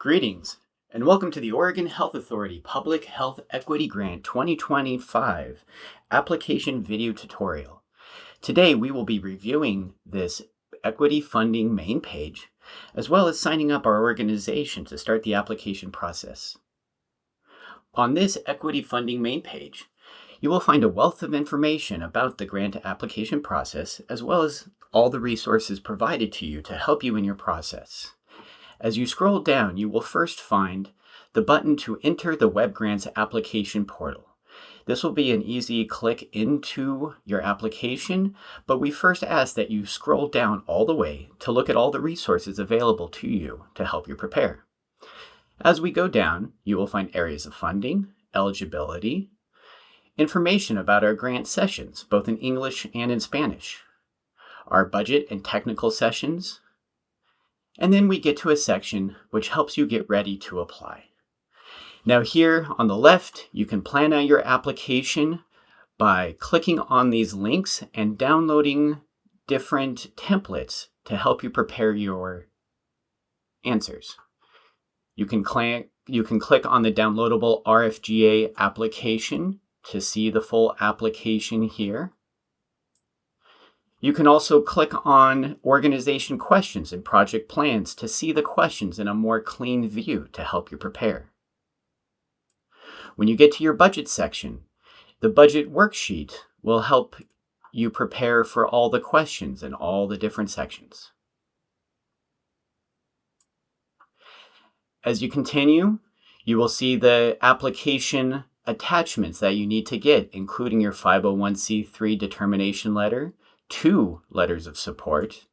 Greetings, and welcome to the Oregon Health Authority Public Health Equity Grant 2025 application video tutorial. Today we will be reviewing this equity funding main page, as well as signing up our organization to start the application process. On this equity funding main page, you will find a wealth of information about the grant application process, as well as all the resources provided to you to help you in your process. As you scroll down, you will first find the button to enter the Web Grants application portal. This will be an easy click into your application, but we first ask that you scroll down all the way to look at all the resources available to you to help you prepare. As we go down, you will find areas of funding, eligibility, information about our grant sessions, both in English and in Spanish, our budget and technical sessions, and then we get to a section which helps you get ready to apply. Now here on the left, you can plan out your application by clicking on these links and downloading different templates to help you prepare your answers. You can click on the downloadable RFGA application to see the full application here. You can also click on organization questions and project plans to see the questions in a more clean view to help you prepare. When you get to your budget section, the budget worksheet will help you prepare for all the questions in all the different sections. As you continue, you will see the application attachments that you need to get, including your 501c3 determination letter, 2 letters of support,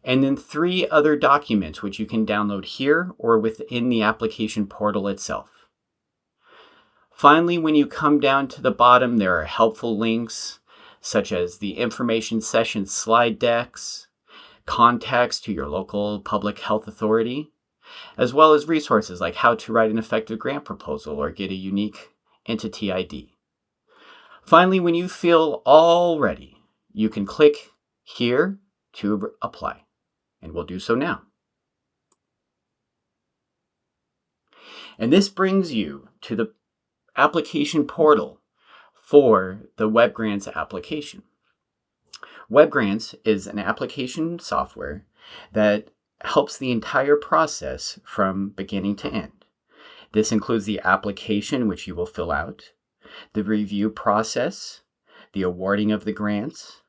and then 3 other documents which you can download here or within the application portal itself. Finally, when you come down to the bottom, there are helpful links such as the information session slide decks, contacts to your local public health authority, as well as resources like how to write an effective grant proposal or get a unique entity ID. Finally, when you feel all ready, you can click here to apply, and we'll do so now. And this brings you to the application portal for the Web Grants application. Web Grants is an application software that helps the entire process from beginning to end. This includes the application, which you will fill out, the review process, the awarding of the grants,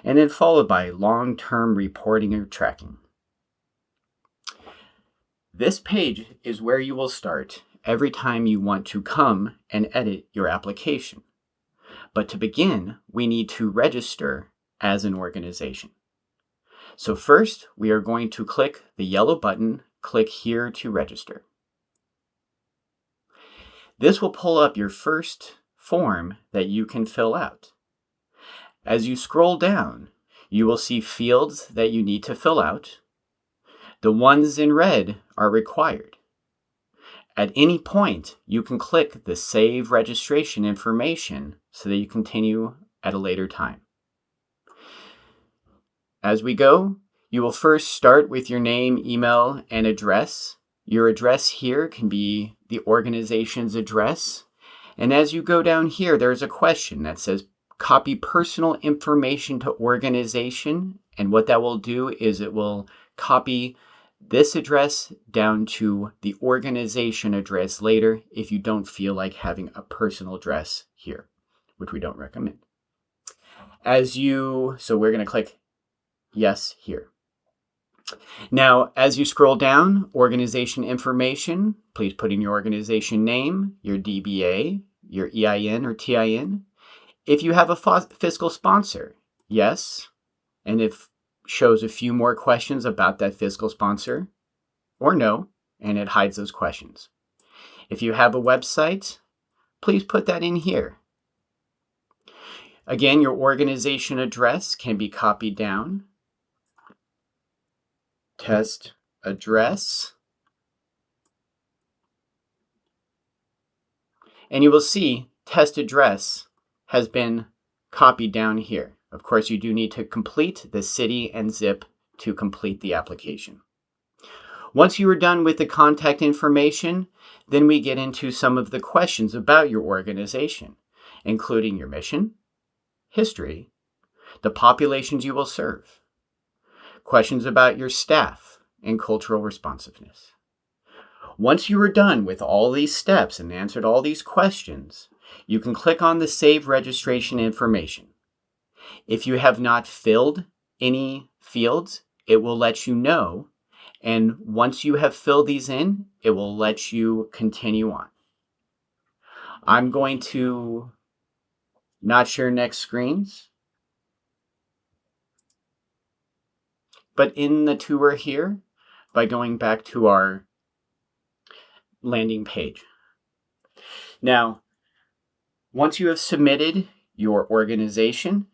and then followed by long-term reporting or tracking. This page is where you will start every time you want to come and edit your application. But to begin, we need to register as an organization. So first, we are going to click the yellow button, click here to register. This will pull up your first form that you can fill out. As you scroll down, you will see fields that you need to fill out. The ones in red are required. At any point, you can click the Save Registration Information so that you continue at a later time. As we go, you will first start with your name, email, and address. Your address here can be the organization's address. And as you go down here, there's a question that says, copy personal information to organization, and what that will do is it will copy this address down to the organization address later if you don't feel like having a personal address here, which we don't recommend. So we're going to click yes here. Now, as you scroll down, organization information, please put in your organization name, your DBA, your EIN or TIN. If you have a fiscal sponsor, yes, and it shows a few more questions about that fiscal sponsor, or no, and it hides those questions. If you have a website, please put that in here. Again, your organization address can be copied down. Test address. And you will see test address has been copied down here. Of course, you do need to complete the city and zip to complete the application. Once you are done with the contact information, then we get into some of the questions about your organization, including your mission, history, the populations you will serve, questions about your staff, and cultural responsiveness. Once you are done with all these steps and answered all these questions, you can click on the Save Registration Information. If you have not filled any fields, it will let you know. And once you have filled these in, it will let you continue on. I'm going to not share next screens, but in the tour here, by going back to our landing page. Now, once you have submitted your organization,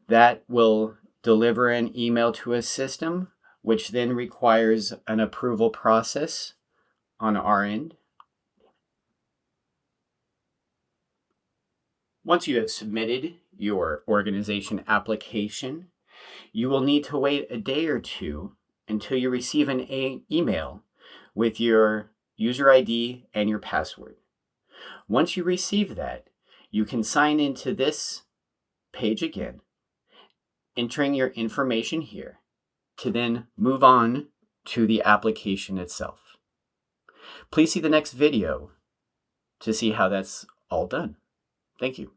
that will deliver an email to a system, which then requires an approval process on our end. Once you have submitted your organization application, you will need to wait a day or two until you receive an email with your user ID and your password. Once you receive that, you can sign into this page again, entering your information here to then move on to the application itself. Please see the next video to see how that's all done. Thank you.